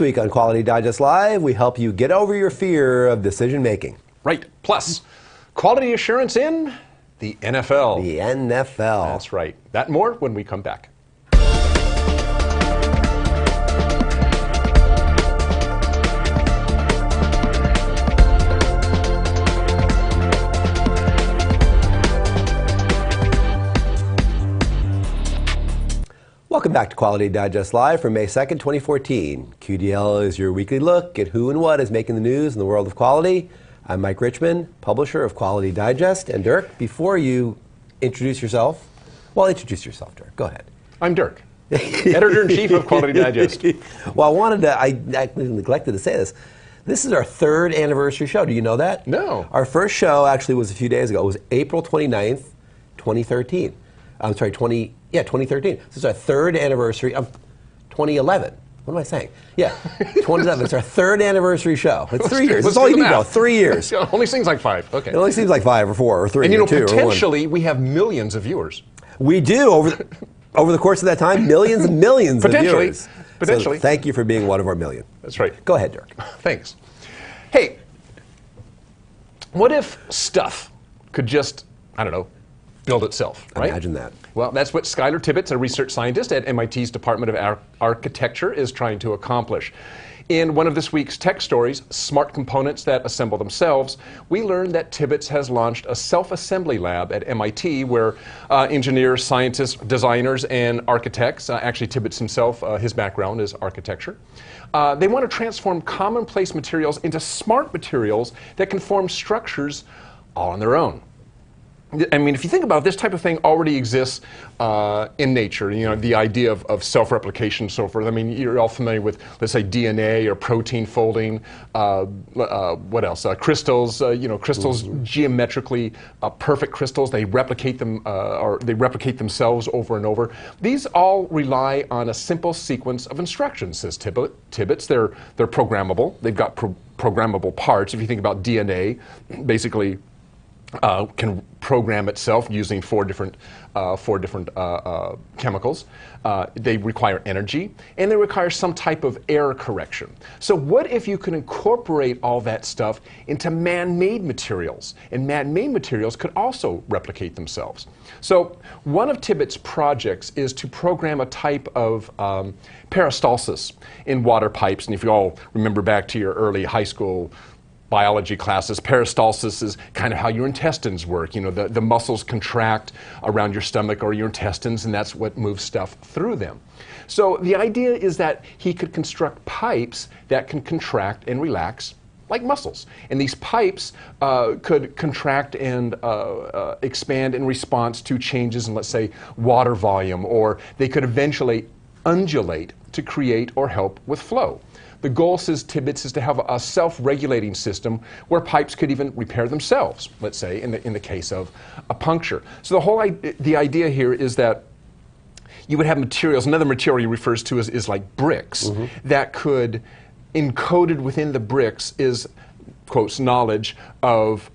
week on Quality Digest Live, we help you get over your fear of decision making. Right. Plus, quality assurance in the NFL. The NFL. That's right. That and more when we come back. Welcome back to Quality Digest Live for May 2nd, 2014. QDL is your weekly look at who and what is making the news in the world of quality. I'm Mike Richmond, publisher of Quality Digest. And Dirk, before you introduce yourself, introduce yourself, Dirk. Go ahead. I'm Dirk, editor-in-chief of Quality Digest. Well, I neglected to say this. This is our third anniversary show. Do you know that? No. Our first show actually was a few days ago. It was April 29th, 2013. I'm sorry, 2013. This is our third anniversary of 2011. What am I saying? Yeah, 2011. It's our third anniversary show. It's 3 years. That's all you need to know. 3 years. It only seems like 5. Okay. It only seems like 5 or 4 or 3 and or 2 potentially we have millions of viewers. We do over the course of that time, millions and millions of viewers. Potentially. So thank you for being one of our million. That's right. Go ahead, Dirk. Thanks. Hey, what if stuff could just, I don't know, build itself, right? Imagine that. Well, that's what Skylar Tibbetts, a research scientist at MIT's Department of Architecture, is trying to accomplish. In one of this week's tech stories, Smart Components That Assemble Themselves, we learned that Tibbetts has launched a self-assembly lab at MIT where engineers, scientists, designers, and architects, actually Tibbetts himself, his background is architecture, they want to transform commonplace materials into smart materials that can form structures all on their own. I mean, if you think about it, this type of thing already exists in nature. You know, the idea of self-replication and so forth. I mean, you're all familiar with, let's say, DNA or protein folding. What else? Crystals. Crystals, geometrically perfect crystals. They replicate them, or they replicate themselves over and over. These all rely on a simple sequence of instructions, says Tibbetts. They're programmable. They've got programmable parts. If you think about DNA, basically. Can program itself using four different chemicals. They require energy, and they require some type of error correction. So what if you could incorporate all that stuff into man-made materials? And man-made materials could also replicate themselves. So one of Tibbetts' projects is to program a type of peristalsis in water pipes. And if you all remember back to your early high school biology classes, peristalsis is kind of how your intestines work. You know, the muscles contract around your stomach or your intestines, and that's what moves stuff through them. So the idea is that he could construct pipes that can contract and relax like muscles. And these pipes could contract and expand in response to changes in, let's say, water volume, or they could eventually undulate to create or help with flow. The goal, says Tibbetts, is to have a self-regulating system where pipes could even repair themselves, let's say, in the case of a puncture. So the idea here is that you would have materials, another material he refers to is like bricks, that could, encoded within the bricks is, quotes, knowledge of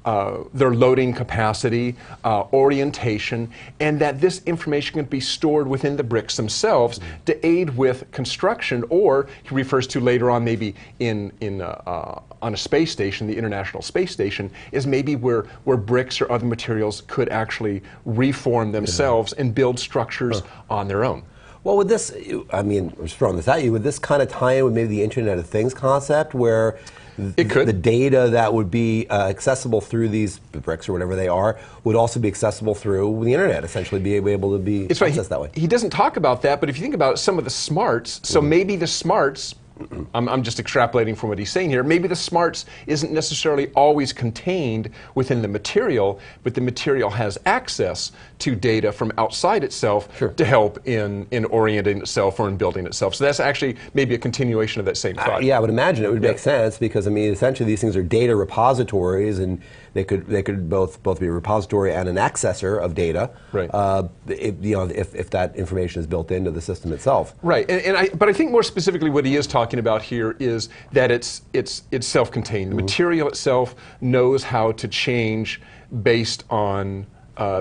their loading capacity, orientation, and that this information can be stored within the bricks themselves to aid with construction, or he refers to later on maybe on a space station, the International Space Station, is maybe where bricks or other materials could actually reform themselves and build structures on their own. Well, with this, I mean, I'm just throwing this at you, would this kind of tie in with maybe the Internet of Things concept, where the data that would be accessible through these bricks or whatever they are would also be accessible through the Internet, essentially be able to be accessed that way? He doesn't talk about that, but if you think about some of the smarts, so maybe the smarts, I'm just extrapolating from what he's saying here, maybe the smarts isn't necessarily always contained within the material, but the material has access to data from outside itself to help in orienting itself or in building itself. So that's actually maybe a continuation of that same thought. Yeah, I would imagine it would make sense, because I mean, essentially these things are data repositories, and they could both be a repository and an accessor of data. Right. If that information is built into the system itself. Right. But I think more specifically what he is talking about here is that it's self-contained. The material itself knows how to change based on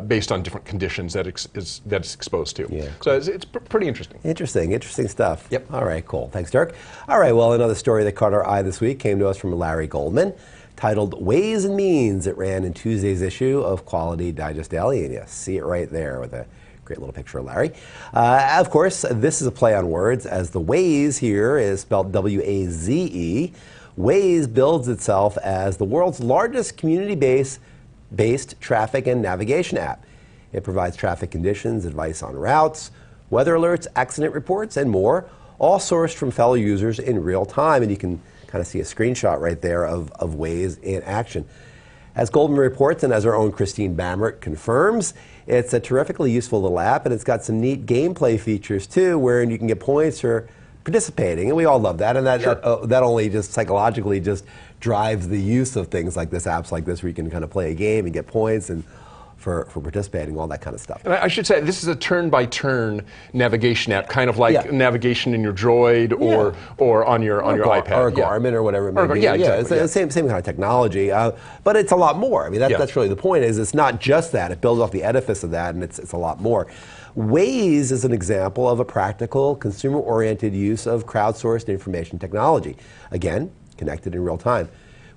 based on different conditions that it's exposed to. Yeah. So it's pretty interesting. Interesting stuff. Yep. All right, cool. Thanks, Dirk. All right, well, another story that caught our eye this week came to us from Larry Goldman, titled Ways and Means. It ran in Tuesday's issue of Quality Digest Daily, and you see it right there with a great little picture of Larry. Of course, this is a play on words, as the Waze here is spelled W-A-Z-E. Waze builds itself as the world's largest community-based traffic and navigation app. It provides traffic conditions, advice on routes, weather alerts, accident reports, and more, all sourced from fellow users in real time. And you can kind of see a screenshot right there of Waze in action. As Goldman reports, and as our own Christine Bamert confirms, it's a terrifically useful little app, and it's got some neat gameplay features too, wherein you can get points for participating, and we all love that, and that only just psychologically just drives the use of things like this, apps like this, where you can kind of play a game and get points and for participating, all that kind of stuff. And I should say, this is a turn-by-turn navigation app, kind of like navigation in your Droid or on your iPad. Or a Garmin or whatever it may be. Exactly. It's the same kind of technology, but it's a lot more. I mean, that's really the point, is it's not just that. It builds off the edifice of that, and it's a lot more. Waze is an example of a practical, consumer-oriented use of crowdsourced information technology. Again, connected in real time.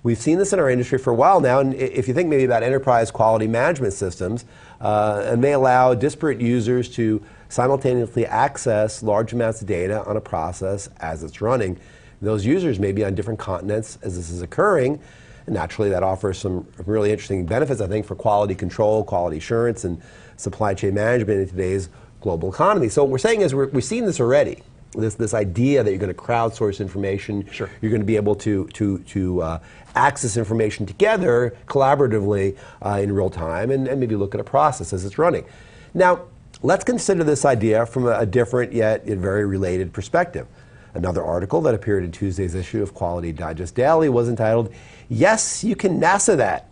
We've seen this in our industry for a while now, and if you think maybe about enterprise quality management systems, and they allow disparate users to simultaneously access large amounts of data on a process as it's running. Those users may be on different continents as this is occurring, and naturally that offers some really interesting benefits, I think, for quality control, quality assurance, and supply chain management in today's global economy. So what we're saying is we've seen this already. This idea that you're going to crowdsource information, you're going to be able to access information together collaboratively in real time, and maybe look at a process as it's running. Now, let's consider this idea from a different yet very related perspective. Another article that appeared in Tuesday's issue of Quality Digest Daily was entitled, "Yes, You Can NASA That."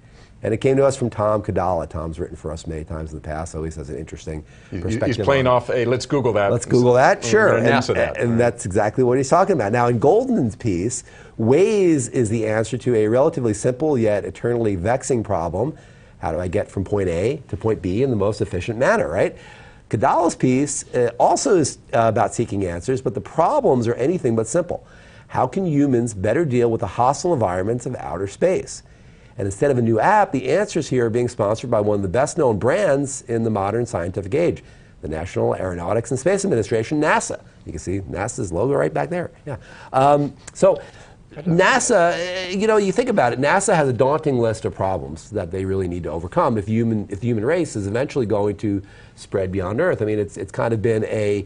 And it came to us from Tom Kadala. Tom's written for us many times in the past, so always has an interesting perspective. He's playing off a, let's Google that. Let's Google that, sure. NASA that. And that's exactly what he's talking about. Now, in Goldman's piece, Waze is the answer to a relatively simple yet eternally vexing problem. How do I get from point A to point B in the most efficient manner, right? Kadala's piece also is about seeking answers, but the problems are anything but simple. How can humans better deal with the hostile environments of outer space? And instead of a new app, the answers here are being sponsored by one of the best known brands in the modern scientific age, the National Aeronautics and Space Administration, NASA. You can see NASA's logo right back there. Yeah. So NASA, you think about it, NASA has a daunting list of problems that they really need to overcome if the human race is eventually going to spread beyond Earth. I mean, it's kind of been a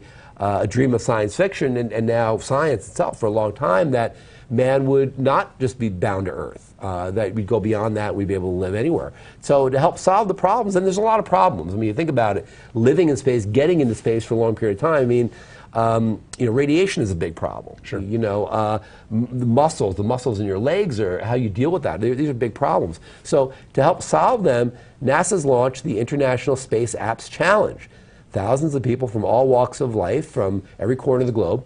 dream of science fiction and now science itself for a long time, that man would not just be bound to Earth, that we'd go beyond that, we'd be able to live anywhere. So to help solve the problems, and there's a lot of problems. I mean, you think about it, living in space, getting into space for a long period of time, I mean, radiation is a big problem. Sure. The muscles in your legs, or how you deal with that, these are big problems. So to help solve them, NASA's launched the International Space Apps Challenge. Thousands of people from all walks of life, from every corner of the globe,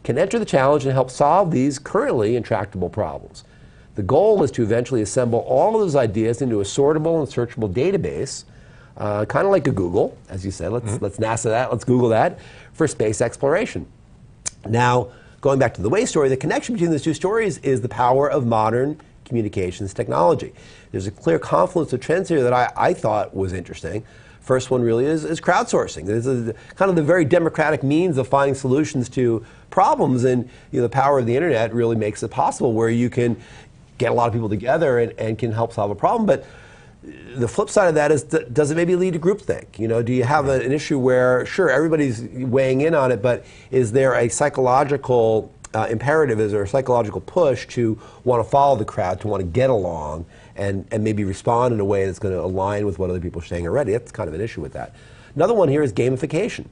can enter the challenge and help solve these currently intractable problems. The goal is to eventually assemble all of those ideas into a sortable and searchable database, kind of like a Google, as you said. Let's NASA that, let's Google that, for space exploration. Now, going back to the Waze story, the connection between those two stories is the power of modern communications technology. There's a clear confluence of trends here that I thought was interesting. First one really is crowdsourcing. This is kind of the very democratic means of finding solutions to problems, and the power of the internet really makes it possible, where you can get a lot of people together and can help solve a problem. But the flip side of that is, does it maybe lead to groupthink? Do you have an issue where, sure, everybody's weighing in on it, but is there a psychological imperative, is there a psychological push to want to follow the crowd, to want to get along, and maybe respond in a way that's going to align with what other people are saying already? That's kind of an issue with that. Another one here is gamification.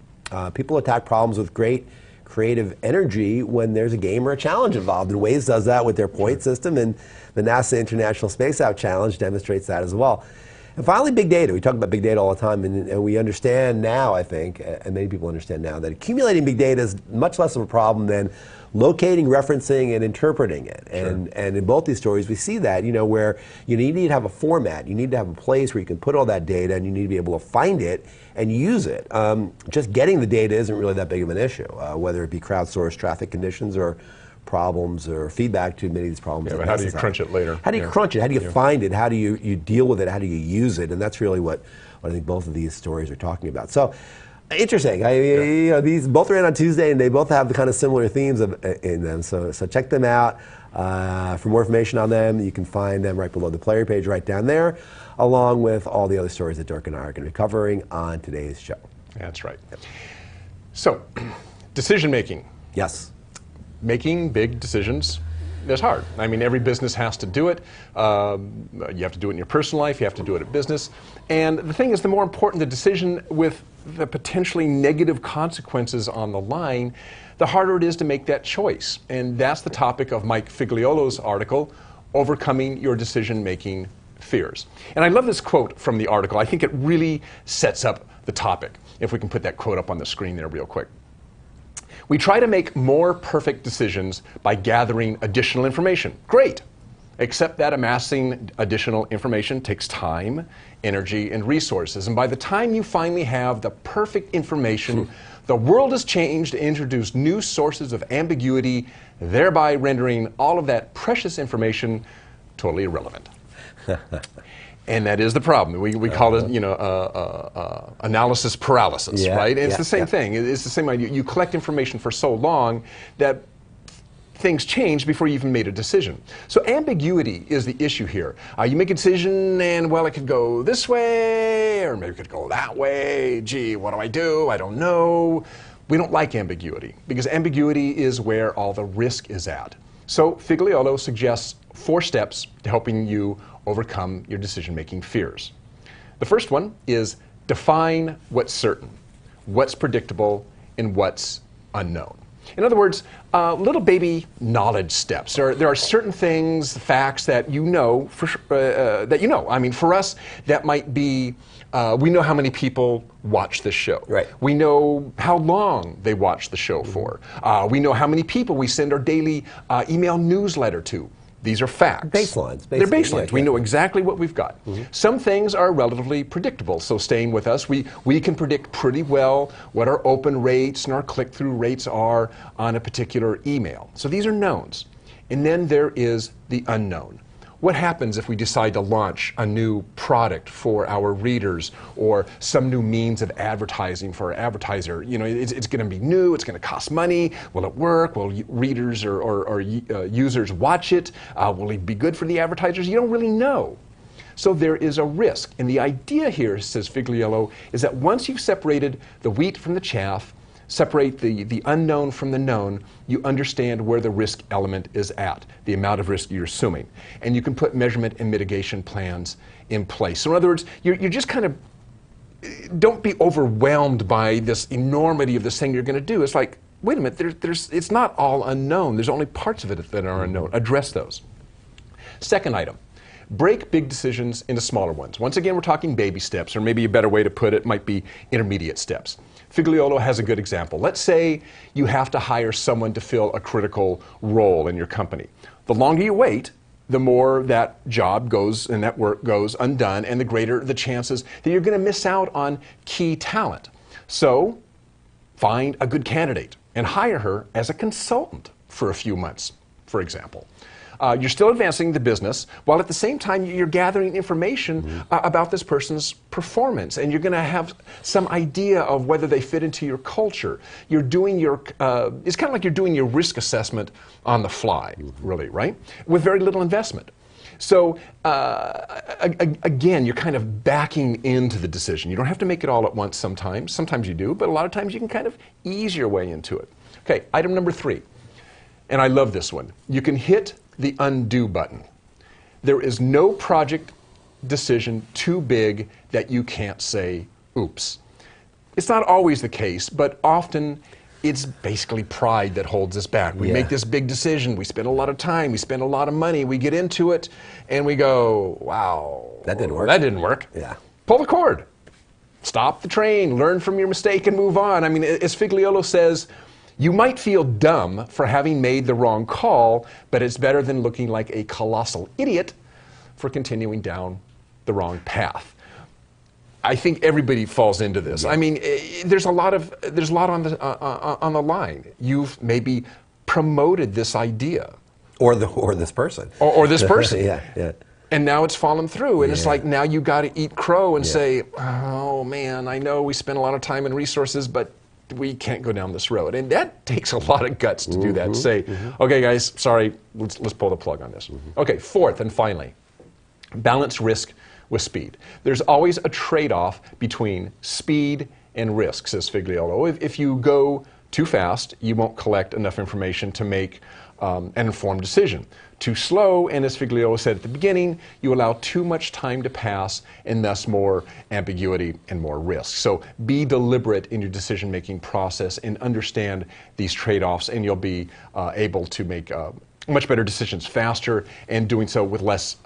People attack problems with great creative energy when there's a game or a challenge involved, and Waze does that with their point system, and the NASA International Space App Challenge demonstrates that as well. And finally, big data. We talk about big data all the time, and we understand now, I think, and many people understand now, that accumulating big data is much less of a problem than locating, referencing, and interpreting it. And in both these stories, we see that, where you need to have a format, you need to have a place where you can put all that data, and you need to be able to find it and use it. Just getting the data isn't really that big of an issue, whether it be crowdsourced traffic conditions or problems or feedback to many of these problems. Yeah, but how do you crunch it later? How do you crunch it? How do you find it? How do you deal with it? How do you use it? And that's really what I think both of these stories are talking about. So, interesting. These both ran on Tuesday, and they both have the kind of similar themes in them. So check them out. For more information on them, you can find them right below the player page, right down there, along with all the other stories that Dirk and I are going to be covering on today's show. That's right. So, decision making. Yes. Making big decisions is hard. I mean, every business has to do it. You have to do it in your personal life. You have to do it at business. And the thing is, the more important the decision with the potentially negative consequences on the line, the harder it is to make that choice. And that's the topic of Mike Figliolo's article, Overcoming Your Decision-Making Fears. And I love this quote from the article. I think it really sets up the topic. If we can put that quote up on the screen there real quick. We try to make more perfect decisions by gathering additional information. Great! Except that amassing additional information takes time, energy, and resources. And by the time you finally have the perfect information, the world has changed to introduce new sources of ambiguity, thereby rendering all of that precious information totally irrelevant. And that is the problem. We call it, analysis paralysis, right? And it's the same thing. It's the same idea. You collect information for so long that things change before you even made a decision. So ambiguity is the issue here. You make a decision, and well, it could go this way, or maybe it could go that way. Gee, what do I do? I don't know. We don't like ambiguity, because ambiguity is where all the risk is at. So Figliolo suggests 4 steps to helping you overcome your decision-making fears. The first one is define what's certain, what's predictable, and what's unknown. In other words, little baby knowledge steps. There are certain things, facts that you know, that you know. I mean, for us, that might be, we know how many people watch this show. Right. We know how long they watch the show for. We know how many people we send our daily email newsletter to. These are facts. Baselines. They're baselines. We know exactly what we've got. Some things are relatively predictable, so staying with us, we can predict pretty well what our open rates and our click-through rates are on a particular email. So these are knowns. And then there is the unknown. What happens if we decide to launch a new product for our readers or some new means of advertising for our advertiser? You know, it's going to be new, it's going to cost money. Will it work? Will readers or users watch it? Will it be good for the advertisers? You don't really know. So there is a risk. And the idea here, says Figliolo, is that once you've separated the wheat from the chaff, separate the unknown from the known, you understand where the risk element is at, the amount of risk you're assuming. And you can put measurement and mitigation plans in place. So in other words, you're just kind of, don't be overwhelmed by this enormity of this thing you're going to do. It's like, wait a minute, it's not all unknown. There's only parts of it that are unknown. Address those. Second item. Break big decisions into smaller ones. Once again, we're talking baby steps, or maybe a better way to put it might be intermediate steps. Figliolo has a good example. Let's say you have to hire someone to fill a critical role in your company. The longer you wait, the more that job goes and that work goes undone, and the greater the chances that you're going to miss out on key talent. So find a good candidate and hire her as a consultant for a few months, for example. You're still advancing the business, while at the same time you're gathering information about this person's performance, and you're going to have some idea of whether they fit into your culture. You're doing your, it's kind of like you're doing your risk assessment on the fly, really, right? With very little investment. So again, you're kind of backing into the decision. You don't have to make it all at once sometimes. Sometimes you do, but a lot of times you can kind of ease your way into it. Okay, item number 3. And I love this one. You can hit the undo button. There is no project decision too big that you can't say, oops. It's not always the case, but often it's basically pride that holds us back. We make this big decision, we spend a lot of time, we spend a lot of money, we get into it, and we go, wow, That didn't work. That didn't work. Yeah. Pull the cord. Stop the train. Learn from your mistake and move on. I mean, as Figlio says, you might feel dumb for having made the wrong call, but it's better than looking like a colossal idiot for continuing down the wrong path. I think everybody falls into this. I mean, there's a lot on the line. You've maybe promoted this idea, or this person, or this person. Yeah. And now it's fallen through, and it's like now you got to eat crow and Yeah. say, "Oh man, I know we spent a lot of time and resources, but we can't go down this road." And that takes a lot of guts to do that. To say, "Okay, guys, sorry, let's pull the plug on this." Okay, fourth and finally, balance risk with speed. There's always a trade-off between speed and risk, says Figlio. If you go too fast, you won't collect enough information to make an informed decision. Too slow, and as Figlio said at the beginning, you allow too much time to pass and thus more ambiguity and more risk. So be deliberate in your decision-making process and understand these trade-offs, and you'll be able to make much better decisions faster, and doing so with less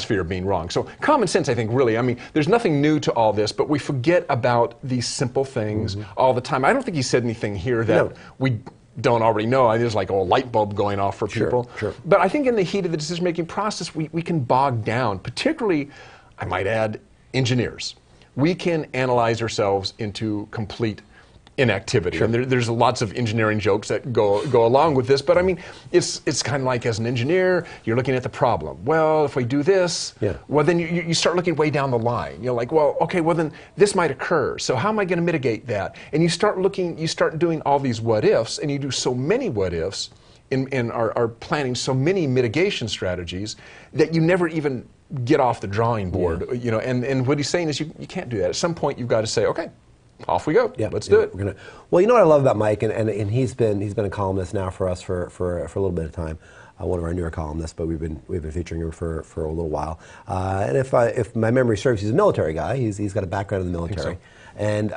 fear of being wrong. So common sense, I think, really, I mean, there's nothing new to all this, but we forget about these simple things all the time. I don't think he said anything here that we don't already know. There's like a light bulb going off for people. Sure. But I think in the heat of the decision-making process, we can bog down, particularly, I might add, engineers. We can analyze ourselves into complete inactivity. And there's lots of engineering jokes that go along with this, but I mean, it's kind of like, as an engineer, you're looking at the problem. Well, if we do this, well, then you start looking way down the line. You're like, well, okay, well then this might occur. So how am I going to mitigate that? And you start doing all these what ifs, and you do so many what ifs and are planning so many mitigation strategies that you never even get off the drawing board. You know, and what he's saying is you can't do that. At some point, you've got to say, okay, off we go. Let's do it. Well, you know what I love about Mike, and he's been a columnist now for us for a little bit of time. One of our newer columnists, but we've been featuring him for a little while. And if my memory serves, he's a military guy. He's got a background in the military, so. And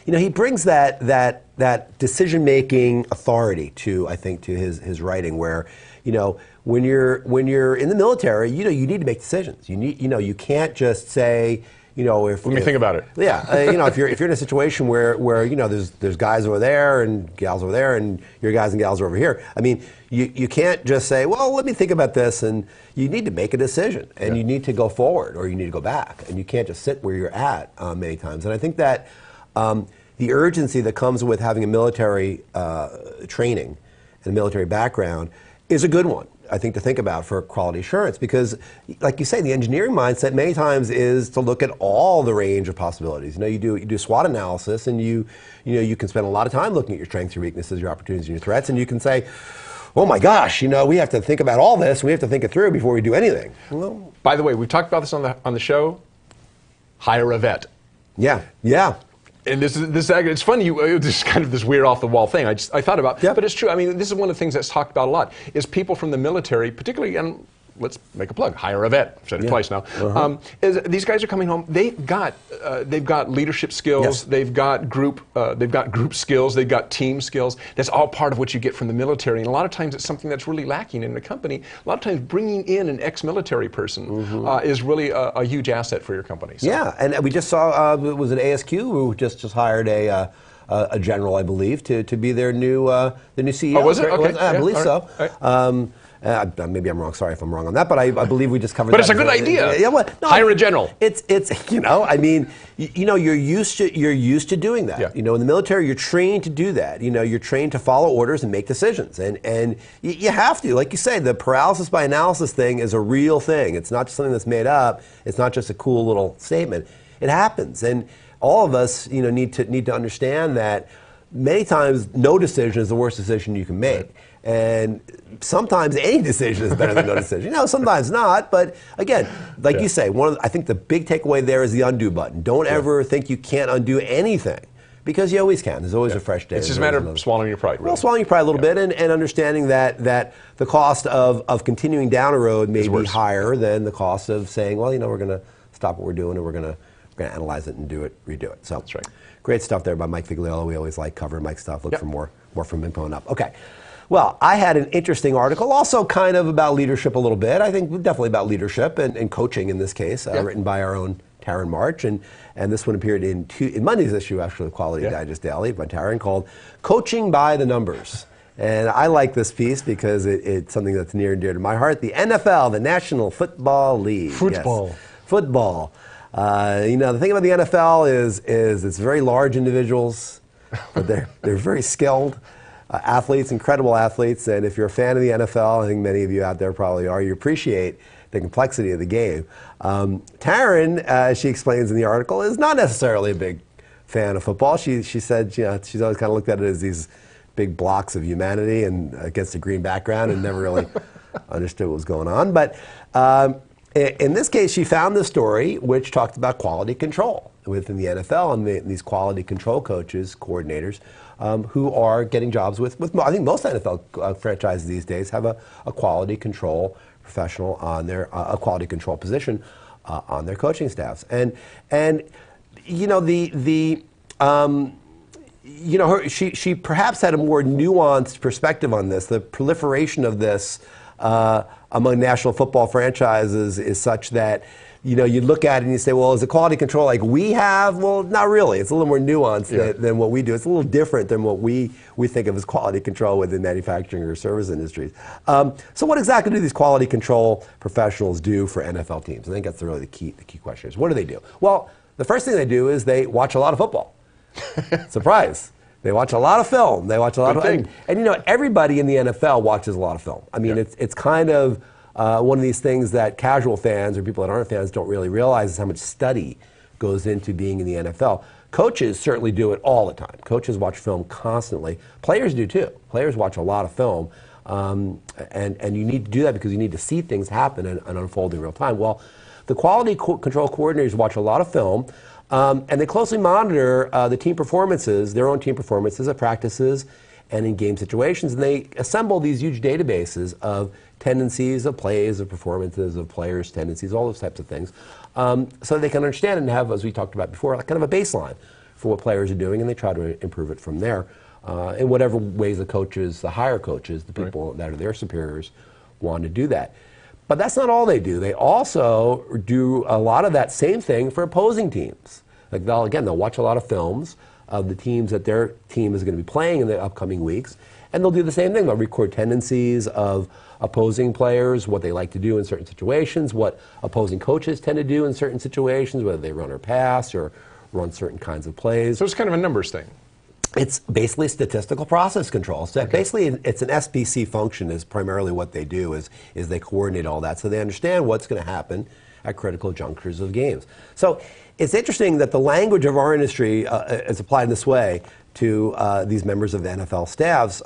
you know, he brings that decision making authority to his writing, where you know, when you're in the military, you know, you need to make decisions. You can't just say, you know, let me think about it. Yeah, you know, if you're in a situation where you know there's guys over there and gals over there, and your guys and gals are over here. I mean, you can't just say, well, let me think about this, and you need to make a decision, and you need to go forward, or you need to go back, and you can't just sit where you're at many times. And I think that the urgency that comes with having a military training and a military background is a good one, I think, to think about for quality assurance, because, like you say, the engineering mindset many times is to look at all the range of possibilities. You know, you do SWOT analysis, and you can spend a lot of time looking at your strengths, your weaknesses, your opportunities, and your threats, and you can say, oh my gosh, you know, we have to think about all this, and we have to think it through before we do anything. Well, by the way, we've talked about this on the show. Hire a vet. Yeah. And it's funny, this is kind of this weird off-the-wall thing I thought about, but it's true. I mean, this is one of the things that's talked about a lot, is people from the military, particularly, and let's make a plug, hire a vet. I've said it twice now. These guys are coming home. They've got leadership skills. They've got group skills. They've got team skills. That's all part of what you get from the military. And a lot of times it's something that's really lacking in a company. A lot of times bringing in an ex-military person is really a huge asset for your company. So. Yeah, and we just saw was it ASQ who just hired a general, I believe, to be their new CEO. Oh, was it? Okay. I believe so. Right. Maybe I'm wrong. Sorry if I'm wrong on that, but I believe we just covered. But that. It's a good idea. Yeah, well, no, hire a general. It's you know, I mean, you know, you're used to doing that. Yeah. You know, in the military, you're trained to do that. You know, you're trained to follow orders and make decisions, and you have to. Like you say, the paralysis by analysis thing is a real thing. It's not just something that's made up. It's not just a cool little statement. It happens, and all of us, you know, need to understand that many times no decision is the worst decision you can make. And sometimes any decision is better than no decision. You know, sometimes not, but again, like you say, I think the big takeaway there is the undo button. Don't ever think you can't undo anything, because you always can. There's always a fresh day. It's just a matter of swallowing your pride, really. Well, swallowing your pride a little bit, and understanding that the cost of continuing down a road may be higher than the cost of saying, well, you know, we're going to stop what we're doing, and we're going to analyze it and redo it. So that's right. Great stuff there by Mike Figlio. We always like covering Mike's stuff. Look for more from him coming up. Okay. Well, I had an interesting article, also kind of about leadership a little bit. I think definitely about leadership and coaching in this case, written by our own Taryn March. And this one appeared in Monday's issue, actually, of Quality Digest Daily by Taryn, called Coaching by the Numbers. And I like this piece because it's something that's near and dear to my heart. The NFL, the National Football League. Football. Yes. Football. The thing about the NFL is it's very large individuals, but they're very skilled. Athletes, incredible athletes, and if you're a fan of the NFL, I think many of you out there probably are, you appreciate the complexity of the game. Taryn, she explains in the article, is not necessarily a big fan of football. She said she's always kind of looked at it as these big blocks of humanity and against a green background and never really understood what was going on. But in this case, she found this story which talked about quality control within the NFL and these quality control coaches, coordinators, who are getting jobs with I think most NFL franchises these days have a quality control professional on their a quality control position on their coaching staffs, and she perhaps had a more nuanced perspective on this. The proliferation of this among national football franchises is such that you look at it and you say, well, is it quality control like we have? Well, not really. It's a little more nuanced than what we do. It's a little different than what we think of as quality control within manufacturing or service industries. So what exactly do these quality control professionals do for NFL teams? I think that's really the key question is, what do they do? Well, the first thing they do is they watch a lot of football. Surprise. They watch a lot of film. They watch a lot and everybody in the NFL watches a lot of film. I mean, it's kind of one of these things that casual fans or people that aren't fans don't really realize is how much study goes into being in the NFL. Coaches certainly do it all the time. Coaches watch film constantly. Players do too. Players watch a lot of film. And you need to do that because you need to see things happen and unfold in real time. Well, the quality control coordinators watch a lot of film. And they closely monitor the team performances, their own team performances at practices and in game situations. And they assemble these huge databases of tendencies, of plays, of performances, of players' tendencies, all those types of things, so they can understand and have, as we talked about before, like kind of a baseline for what players are doing, and they try to improve it from there in whatever ways the coaches, the higher coaches, the people that are their superiors, want to do that. But that's not all they do. They also do a lot of that same thing for opposing teams. Like they'll watch a lot of films of the teams that their team is going to be playing in the upcoming weeks, and they'll do the same thing. They'll record tendencies of opposing players, what they like to do in certain situations, what opposing coaches tend to do in certain situations, whether they run or pass or run certain kinds of plays. So it's kind of a numbers thing. It's basically statistical process control. So basically, it's an SBC function is primarily what they do is they coordinate all that so they understand what's going to happen at critical junctures of games. So it's interesting that the language of our industry is applied in this way to these members of the NFL staffs.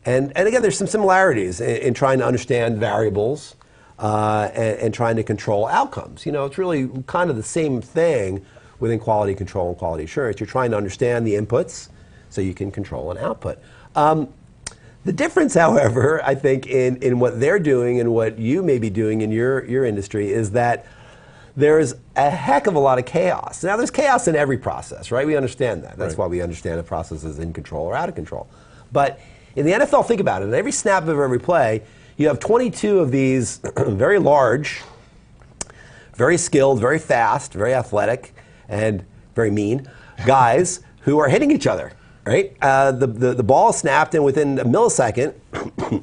And again, there's some similarities in trying to understand variables and trying to control outcomes. It's really kind of the same thing within quality control and quality assurance. You're trying to understand the inputs so you can control an output. The difference, however, I think in what they're doing and what you may be doing in your industry is that there's a heck of a lot of chaos. Now, there's chaos in every process, right? We understand that. That's why we understand a process is in control or out of control. But in the NFL, think about it. In every snap of every play, you have 22 of these very large, very skilled, very fast, very athletic, and very mean guys who are hitting each other, right? The ball is snapped, and within a millisecond,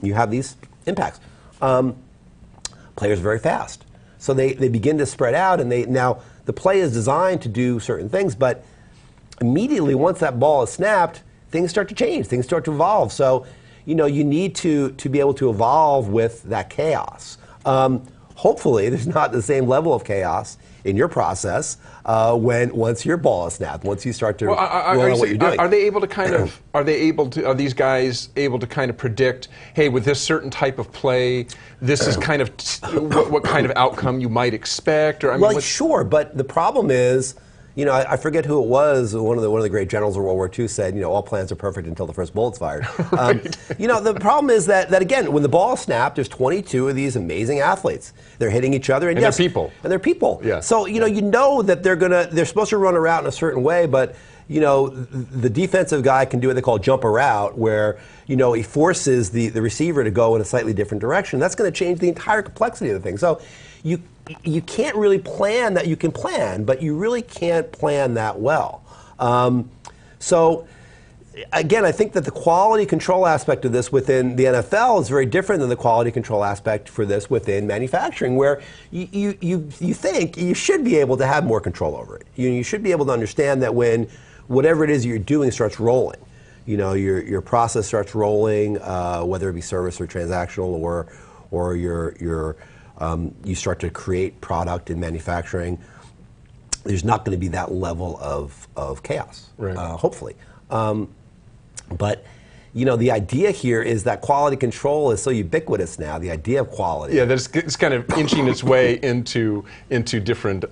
you have these impacts. Players are very fast. So they begin to spread out, and now the play is designed to do certain things, but immediately once that ball is snapped, things start to change, things start to evolve. So, you need to be able to evolve with that chaos. Hopefully, there's not the same level of chaos in your process once your ball is snapped, once you start to learn what you're doing. Are they able to kind of, are these guys able to kind of predict, hey, with this certain type of play, this is kind of what kind of outcome you might expect? Or, well, sure, but the problem is, I forget who it was. One of the great generals of World War II said, all plans are perfect until the first bullet's fired. Right. The problem is that again, when the ball snapped, there's 22 of these amazing athletes. They're hitting each other, and they're people. And they're people. Yeah. So that they're supposed to run a route in a certain way, but the defensive guy can do what they call jump a route, where he forces the receiver to go in a slightly different direction. That's going to change the entire complexity of the thing. So you can't really plan that. You can plan, but you really can't plan that well. So again, I think that the quality control aspect of this within the NFL is very different than the quality control aspect for this within manufacturing, where you think you should be able to have more control over it. You should be able to understand that when whatever it is you're doing starts rolling, your process starts rolling, whether it be service or transactional, or you start to create product in manufacturing. There's not going to be that level of chaos, right. Hopefully. But the idea here is that quality control is so ubiquitous now. The idea of quality. Yeah, that it's kind of inching its way into different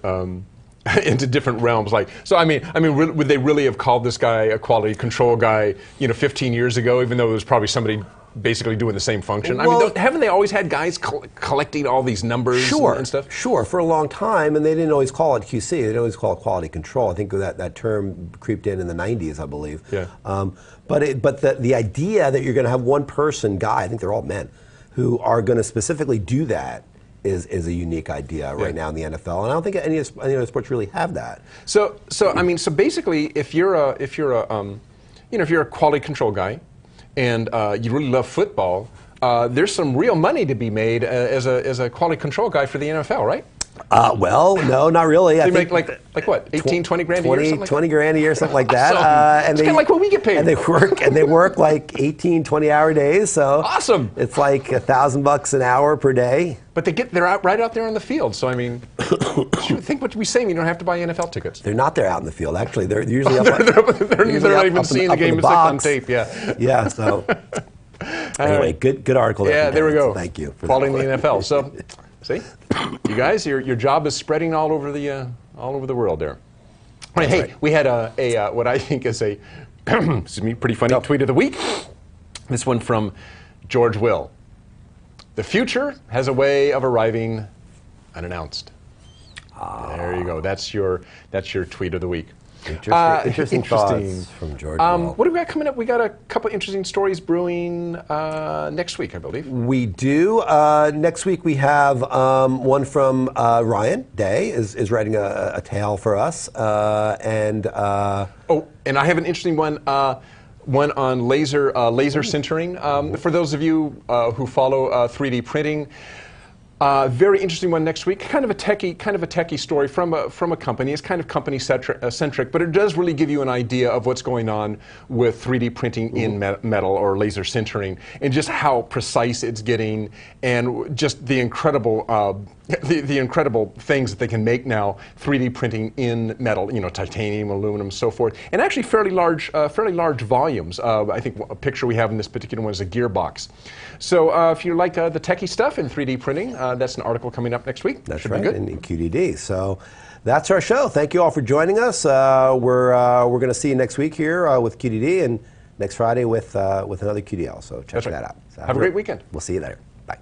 into different realms. Would they really have called this guy a quality control guy, 15 years ago, even though it was probably somebody basically doing the same function? Well, haven't they always had guys collecting all these numbers and stuff? Sure, for a long time, and they didn't always call it QC. They didn't always call it quality control. I think that term creeped in the 90s, I believe. Yeah. But the idea that you're going to have one person guy, I think they're all men, who are going to specifically do that is a unique idea right now in the NFL, and I don't think any other sports really have that. So basically, if you're a quality control guy, and you really love football, there's some real money to be made as a quality control guy for the NFL, right? Well, no, not really. They make like what, 18, 20 grand a year? 20 grand a year, something like that. Awesome. It's kind of like what we get paid. And they work like 18, 20-hour days. So awesome. It's like $1,000 an hour per day. But they're right out there on the field. So think what we saying. You don't have to buy NFL tickets. They're not there out in the field. Actually, they're usually up. They're not even seeing the game. It's like on tape. Yeah. Yeah. So anyway, good article. Yeah, there we go. Thank you for following the NFL. So. See, you guys, your job is spreading all over the world there. Right, hey, we had a what I think is a pretty funny tweet of the week. This one from George Will. The future has a way of arriving unannounced. There you go. That's your tweet of the week. Interesting thoughts from George Will. What do we got coming up? We got a couple interesting stories brewing next week, I believe. We do. Next week we have one from Ryan Day is writing a tale for us, and I have an interesting one. One on laser sintering. For those of you who follow 3D printing. Very interesting one next week. Kind of a techie story from a company. It's kind of company centric, but it does really give you an idea of what's going on with 3D printing in metal or laser sintering, and just how precise it's getting, and just the incredible the incredible things that they can make now 3D printing in metal. Titanium, aluminum, so forth, and actually fairly large volumes. I think a picture we have in this particular one is a gearbox. So if you like the techie stuff in 3D printing, that's an article coming up next week. That's right, in QDD. So that's our show. Thank you all for joining us. We're going to see you next week here with QDD, and next Friday with another QDL. So check that out. So have a great weekend. We'll see you later. Bye.